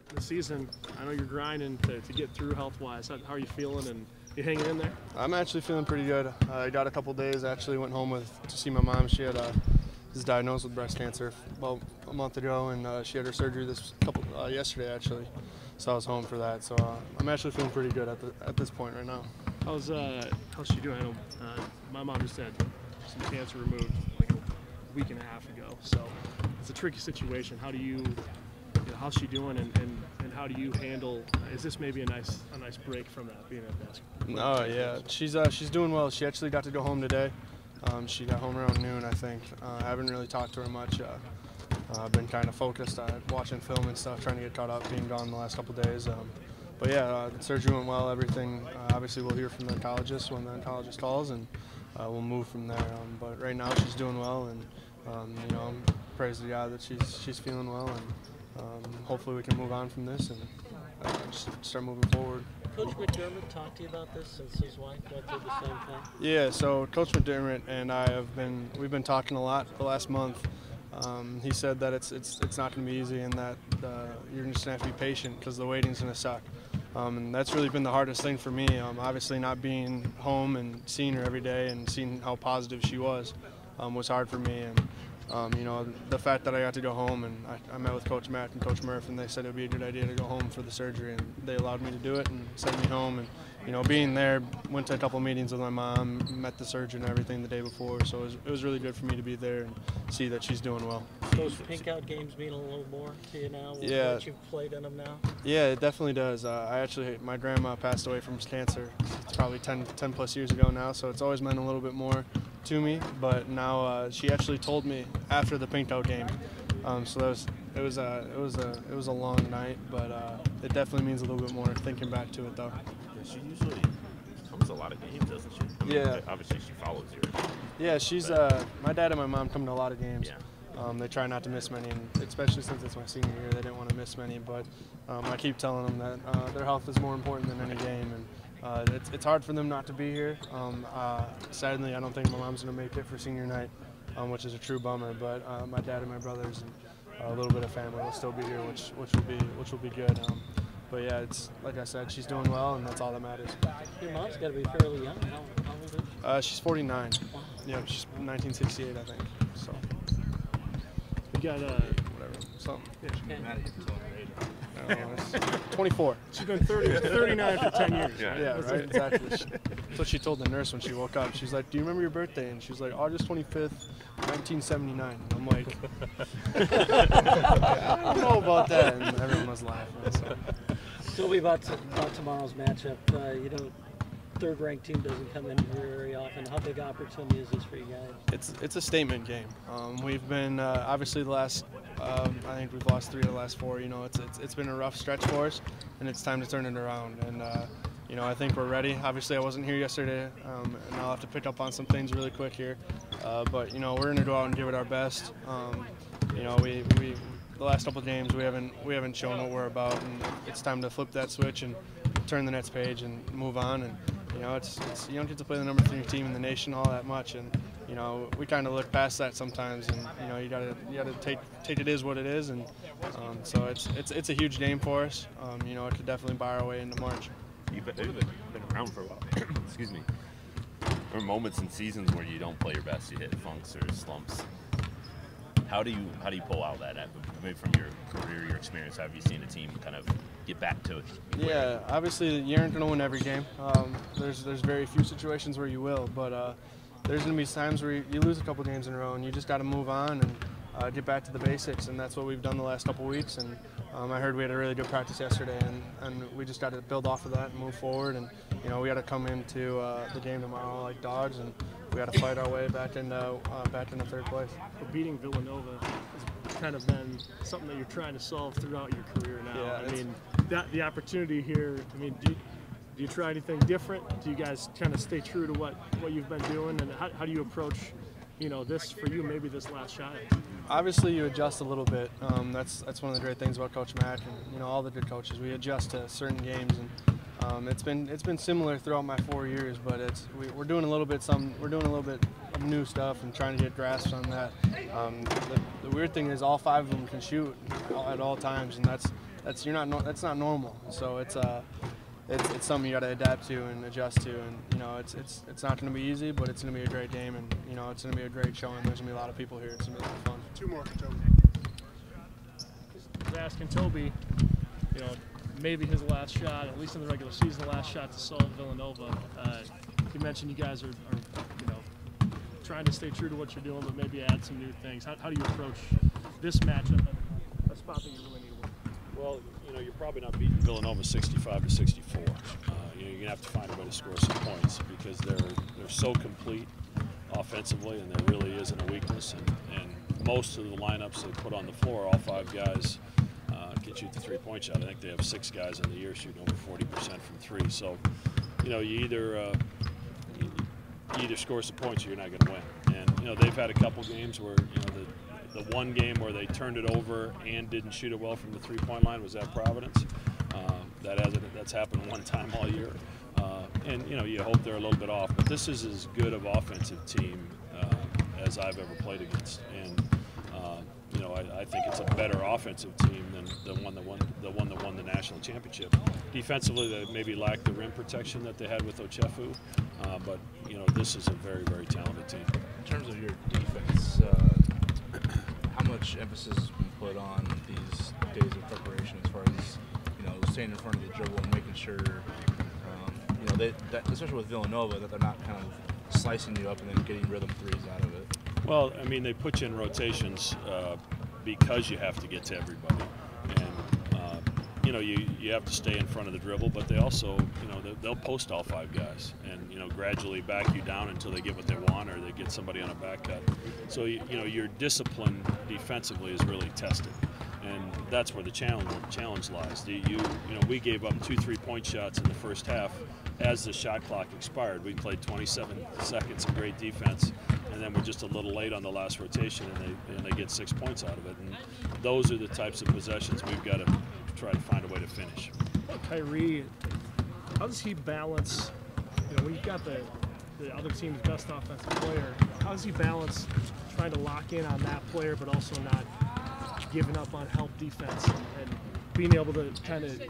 The season, I know you're grinding to get through health-wise. How are you feeling, and you hanging in there? I'm actually feeling pretty good. I got a couple days. I actually went home to see my mom. She was diagnosed with breast cancer about a month ago, and she had her surgery yesterday actually. So I was home for that. So I'm actually feeling pretty good at this point right now. How's she doing? I know my mom just had some cancer removed like a week and a half ago. So it's a tricky situation. How do you know, how's she doing, and how do you handle? Is this maybe a nice break from that, being at basketball? Oh yeah, she's doing well. She actually got to go home today. She got home around noon, I think. I haven't really talked to her much. I've been kind of focused on watching film and stuff, trying to get caught up, being gone the last couple days. But yeah, the surgery went well. Everything. Obviously, we'll hear from the oncologist when the oncologist calls, and we'll move from there. But right now, she's doing well, and you know, praise to God that she's feeling well, and hopefully we can move on from this and just start moving forward. Coach McDermott talked to you about this since his wife went through the same thing? Yeah, so Coach McDermott and I we've been talking a lot the last month. He said that it's not going to be easy, and that you're just going to have to be patient because the waiting's going to suck. And that's really been the hardest thing for me. Obviously, not being home and seeing her every day and seeing how positive she was hard for me. And you know, the fact that I got to go home, and I met with Coach Matt and Coach Murph, and they said it would be a good idea to go home for the surgery, and they allowed me to do it and sent me home. And you know, being there, went to a couple meetings with my mom, met the surgeon and everything the day before, so it was really good for me to be there and see that she's doing well. Those pink out games mean a little more to you now? Yeah. That you've played in them now? Yeah, it definitely does. My grandma passed away from cancer. It's probably 10 plus years ago now, so it's always meant a little bit more to me. But now she actually told me after the pink out game. So it was a long night, but it definitely means a little bit more thinking back to it though. Yeah, she usually comes to a lot of games, doesn't she? I mean, yeah. Obviously, she follows you. Yeah, she's my dad and my mom come to a lot of games. Yeah. They try not to miss many, and especially since it's my senior year, they didn't want to miss many. But I keep telling them that their health is more important than any game, and it's hard for them not to be here. Sadly, I don't think my mom's going to make it for senior night, which is a true bummer. But my dad and my brothers and a little bit of family will still be here, which will be good. But yeah, it's like I said, she's doing well, and that's all that matters. Your mom's got to be fairly young. How old is she? She's 49. Yeah, she's 1968, I think. So. You got whatever, something. Yeah. No, 24. She's been 39 for 10 years. Yeah, right, exactly. That's what she told the nurse when she woke up. She's like, "Do you remember your birthday?" And she was like, "August 25th, 1979." I'm like, I don't know about that. And everyone was laughing. So. Tell me about tomorrow's matchup. You know, third-ranked team doesn't come in here very often. How big opportunity is this for you guys? It's a statement game. We've been obviously the last. I think we've lost 3 of the last 4. You know, it's been a rough stretch for us, and it's time to turn it around. And you know, I think we're ready. Obviously, I wasn't here yesterday, and I'll have to pick up on some things really quick here. But you know, we're going to go out and give it our best. You know, we the last couple of games we haven't shown what we're about, and it's time to flip that switch and turn the next page and move on. And you know, you don't get to play the number 3 team in the nation all that much, and you know, we kind of look past that sometimes, and you know, you gotta take it is what it is, and so it's a huge game for us. You know, it could definitely buy our way into March. You've been around for a while. Excuse me. There are moments in seasons where you don't play your best, you hit funks or slumps. How do you pull out that? Maybe from your career, your experience, have you seen a team kind of get back to it? Yeah, obviously you aren't going to win every game. There's very few situations where you will, but there's going to be times where you lose a couple games in a row, and you just got to move on and get back to the basics, and that's what we've done the last couple weeks. And I heard we had a really good practice yesterday, and we just got to build off of that and move forward. And you know, we got to come into the game tomorrow like dogs, and we got to fight our way back into third place. Well, beating Villanova has kind of been something that you're trying to solve throughout your career now. Yeah, I mean, the opportunity here. I mean, do you try anything different? Do you guys kind of stay true to what you've been doing, and how do you approach, you know, this for you, maybe this last shot? Obviously, you adjust a little bit. That's one of the great things about Coach Mack and you know all the good coaches. We adjust to certain games, and It's been similar throughout my 4 years, but we're doing a little bit of new stuff and trying to get grasps on that. The weird thing is all 5 of them can shoot at all times, and that's not normal. So it's something you got to adapt to and adjust to, and it's not going to be easy, but it's going to be a great game, and it's going to be a great showing. There's going to be a lot of people here. It's going to be a lot of fun. 2 more for Toby. I was asking Toby, maybe his last shot, at least in the regular season, the last shot to solve Villanova. You mentioned you guys are trying to stay true to what you're doing, but maybe add some new things. How do you approach this matchup at a spot that you really need to win? Well, you're probably not beating Villanova 65-64. You're going to have to find a way to score some points because they're so complete offensively, and there really isn't a weakness. And most of the lineups they put on the floor, all 5 guys can shoot the 3-point shot. I think they have 6 guys in the year shooting over 40% from 3. So, you either score some points or you're not going to win. And they've had a couple games where the one game where they turned it over and didn't shoot it well from the 3-point line was at Providence. That's happened one time all year. And you hope they're a little bit off, but this is as good of offensive team as I've ever played against. And I think it's a better offensive team than the one that won the national championship. Defensively, they maybe lacked the rim protection that they had with Ochefu, but this is a very, very talented team. In terms of your defense, how much emphasis has been put on these days of preparation as far as staying in front of the dribble and making sure that especially with Villanova, that they're not kind of slicing you up and then getting rhythm threes out of it? Well, I mean, they put you in rotations because you have to get to everybody, and you have to stay in front of the dribble. But they also, they'll post all 5 guys, and gradually back you down until they get what they want or they get somebody on a back cut. So your discipline defensively is really tested, and that's where the challenge lies. We gave up 2 3-point shots in the first half. As the shot clock expired, we played 27 seconds of great defense, and then we're just a little late on the last rotation, and they get 6 points out of it. And those are the types of possessions we've got to try to find a way to finish. Kyrie, how does he balance, when you've got the other team's best offensive player, how does he balance trying to lock in on that player but also not giving up on help defense and being able to kind of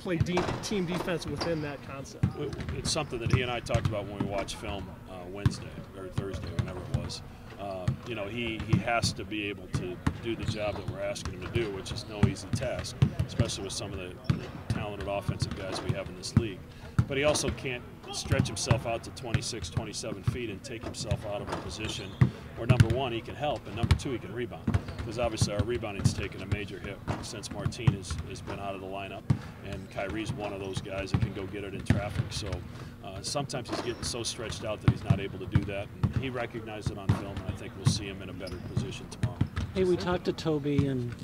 play team defense within that concept? It's something that he and I talked about when we watched film Wednesday or Thursday, whenever it was. He has to be able to do the job that we're asking him to do, which is no easy task, especially with some of the talented offensive guys we have in this league. But he also can't stretch himself out to 26, 27 feet and take himself out of a position where, number one, he can help, and number 2, he can rebound. Because obviously our rebounding's taken a major hit since Martin has been out of the lineup, and Kyrie's one of those guys that can go get it in traffic. So sometimes he's getting so stretched out that he's not able to do that. And he recognized it on film, and I think we'll see him in a better position tomorrow. Hey, we talked to Toby, and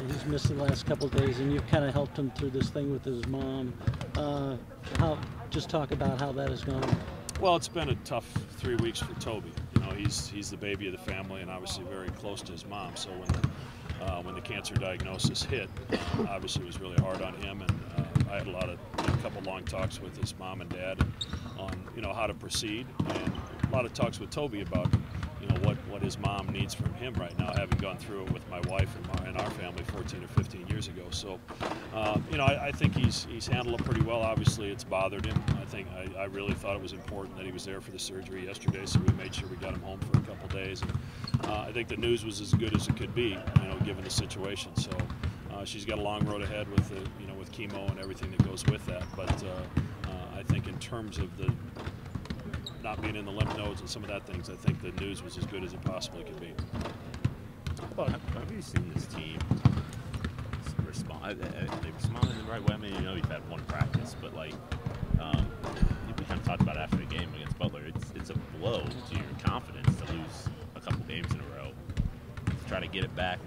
he's missed the last couple of days, and you've kind of helped him through this thing with his mom. Just talk about how that has gone. Well, it's been a tough 3 weeks for Toby. He's the baby of the family and obviously very close to his mom. So when the cancer diagnosis hit, obviously it was really hard on him. And I had a couple long talks with his mom and dad on how to proceed, and a lot of talks with Toby about what his mom needs from him right now, having gone through it with my wife and our family 14 or 15 years ago. So, I think he's handled it pretty well. Obviously, it's bothered him. I really thought it was important that he was there for the surgery yesterday, so we made sure we got him home for a couple days. And I think the news was as good as it could be, given the situation. So, she's got a long road ahead with with chemo and everything that goes with that. But I think in terms of the not being in the lymph nodes and some of that things, I think the news was as good as it possibly could be. Well, have you seen this team respond? They responded in the right way. I mean, you've had one practice, but we kind of talked about after the game against Butler. It's a blow to your confidence to lose a couple games in a row. To try to get it back.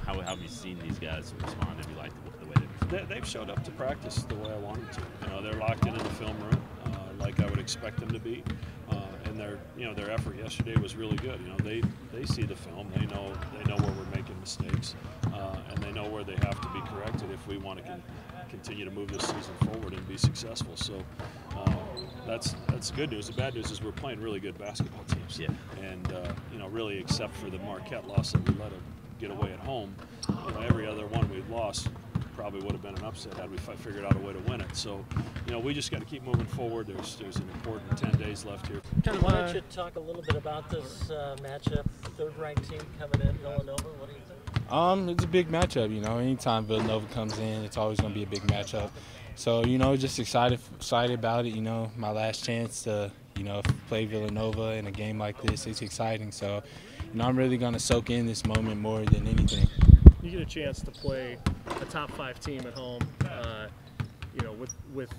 How have you seen these guys respond? Have you liked the way they respond? They've showed up to practice the way I wanted to. They're locked in the film room like I would expect them to be. And their effort yesterday was really good. They see the film. They know where we're making mistakes. and they know where they have to be corrected if we want to continue to move this season forward and be successful. So that's the good news. The bad news is we're playing really good basketball teams. Yeah. And you know, really, except for the Marquette loss that we let them get away at home, you know, every other one we've lost probably would have been an upset had we figured out a way to win it. So, you know, we just got to keep moving forward. There's an important 10 days left here. Why don't you talk a little bit about this matchup? Third-ranked team coming in, Villanova. What do you think? It's a big matchup. You know, anytime Villanova comes in, it's always going to be a big matchup. So, you know, just excited about it. You know, my last chance to, you know, play Villanova in a game like this. It's exciting. So, you know, I'm really going to soak in this moment more than anything. You get a chance to play a top 5 team at home. You know, with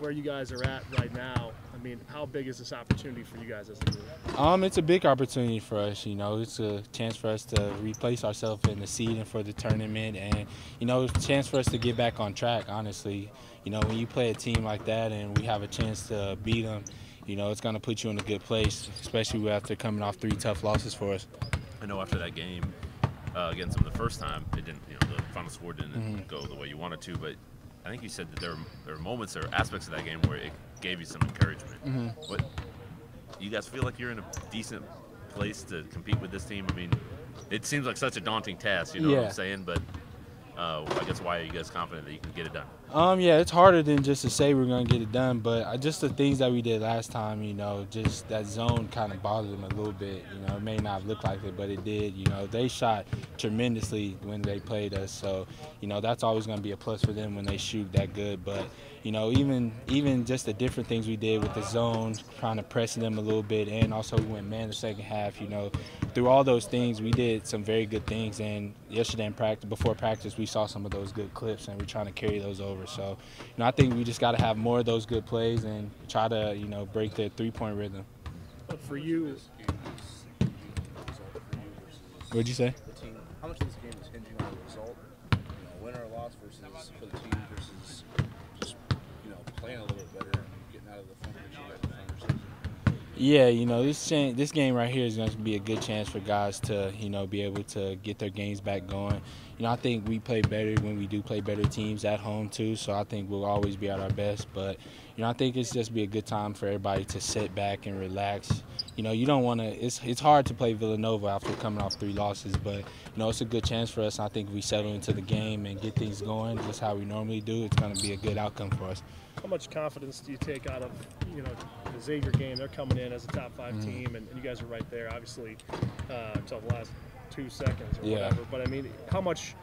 where you guys are at right now, I mean, how big is this opportunity for you guys as a group? It's a big opportunity for us. You know, it's a chance for us to replace ourselves in the seeding for the tournament, and you know, it's a chance for us to get back on track. Honestly, you know, when you play a team like that and we have a chance to beat them, you know, it's going to put you in a good place, especially after coming off 3 tough losses for us. I know after that game against them the first time, it didn't. You know, the final score didn't go the way you wanted to, but I think you said that there were moments or aspects of that game where it gave you some encouragement. What you guys feel like you're in a decent place to compete with this team? I mean, it seems like such a daunting task, you know what I'm saying? But I guess why are you guys confident that you can get it done? Yeah, it's harder than just to say we're going to get it done, but just the things that we did last time, you know, just that zone kind of bothered them a little bit. You know, it may not look like it, but it did. You know, they shot tremendously when they played us, so, you know, that's always going to be a plus for them when they shoot that good. But, you know, even just the different things we did with the zone, trying to press them a little bit, and also we went man the second half, you know, through all those things, we did some very good things. And yesterday in practice, before practice, we saw some of those good clips, and we're trying to carry those over. So, you know, I think we just got to have more of those good plays and try to, you know, break the three-point rhythm. But for you, What'd you say? The team, how much of this game is hinging on the result, you know, win or loss versus for the team versus just, you know, playing a little bit better and getting out of the funk that you guys find yourselves in? Yeah, you know, this game right here is going to be a good chance for guys to, you know, be able to get their games back going. You know, I think we play better when we do play better teams at home too, so I think we'll always be at our best. But, you know, I think it's just be a good time for everybody to sit back and relax. You know, you don't want to – it's hard to play Villanova after coming off 3 losses, but, you know, it's a good chance for us. I think if we settle into the game and get things going just how we normally do, it's going to be a good outcome for us. how much confidence do you take out of, you know, the Xavier game? They're coming in as a top 5 team, and you guys are right there, obviously, until the last 2 seconds or whatever. But, I mean, how much,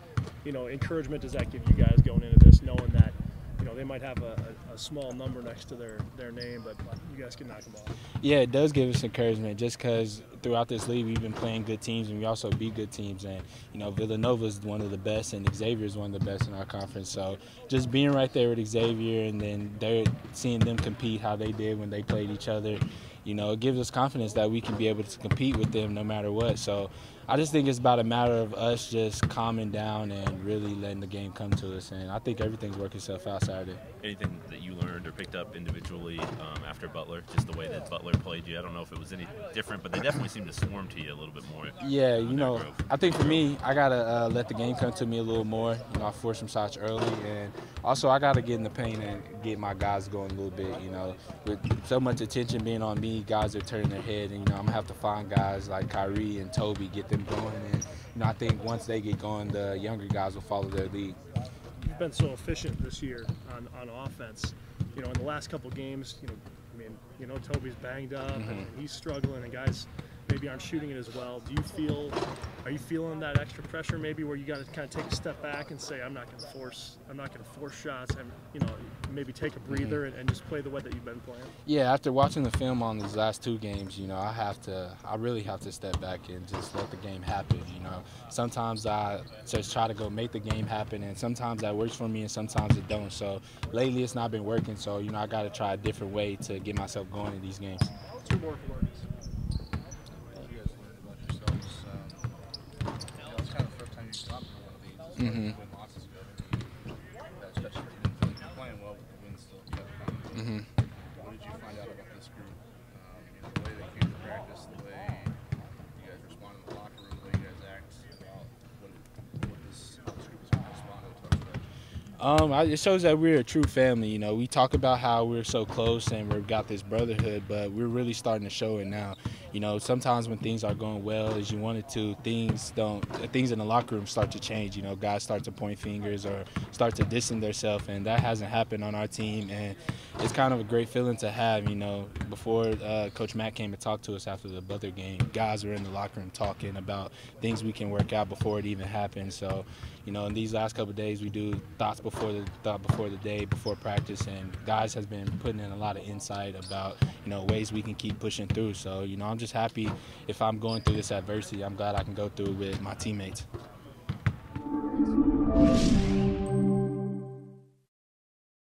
you know, encouragement does that give you guys going into this, knowing that, you know, they might have a small number next to their name, but you guys can knock them off? Yeah, it does give us encouragement just because throughout this league we've been playing good teams and we also beat good teams. And, you know, Villanova is one of the best and Xavier is one of the best in our conference. So just being right there with Xavier and then seeing them compete how they did when they played each other, you know, it gives us confidence that we can be able to compete with them no matter what. So I just think it's about a matter of us just calming down and really letting the game come to us. And I think everything's working itself out Saturday. Anything that you learned or picked up individually after Butler, just the way that Butler played you? I don't know if it was any different, but they definitely seemed to swarm to you a little bit more. Yeah, you know, I think for me, I got to let the game come to me a little more. You know, I forced some shots early, and also I got to get in the paint and get my guys going a little bit. You know, with so much attention being on me, guys are turning their head, and, you know, I'm going to have to find guys like Kyrie and Toby, get them going. And, you know, I think once they get going, the younger guys will follow their lead. You've been so efficient this year on offense. You know, in the last couple games, you know, I mean, you know, Toby's banged up and he's struggling, and guys maybe aren't shooting it as well. Are you feeling that extra pressure maybe where you got to kind of take a step back and say, I'm not going to force shots, and, you know, maybe take a breather and just play the way that you've been playing? Yeah, after watching the film on these last 2 games, you know, I really have to step back and just let the game happen. You know, sometimes I just try to go make the game happen, and sometimes that works for me and sometimes it don't. So lately it's not been working, so, you know, I got to try a different way to get myself going in these games. 2 more for Marcus. You guys learned about yourselves. You know, it's kind of the first time you've dropped one of these. When losses go, that stretch where you didn't feel like you're playing well, but the wins still kept coming. What did you find out about this group? You know, the way they came to practice, the way you guys respond in the locker room, the way you guys act about what this It shows that we're a true family. You know, we talk about how we're so close and we've got this brotherhood, but we're really starting to show it now. You know, sometimes when things are going well as you wanted to, things in the locker room start to change. You know, guys start to point fingers or start to distance themselves, and that hasn't happened on our team. And it's kind of a great feeling to have. You know, before Coach Matt came to talk to us after the Butler game, guys were in the locker room talking about things we can work out before it even happens. So, you know, in these last couple of days, we do thought before the day, before practice, and guys has been putting in a lot of insight about, you know, ways we can keep pushing through. So, you know, I'm just happy if I'm going through this adversity. I'm glad I can go through it with my teammates.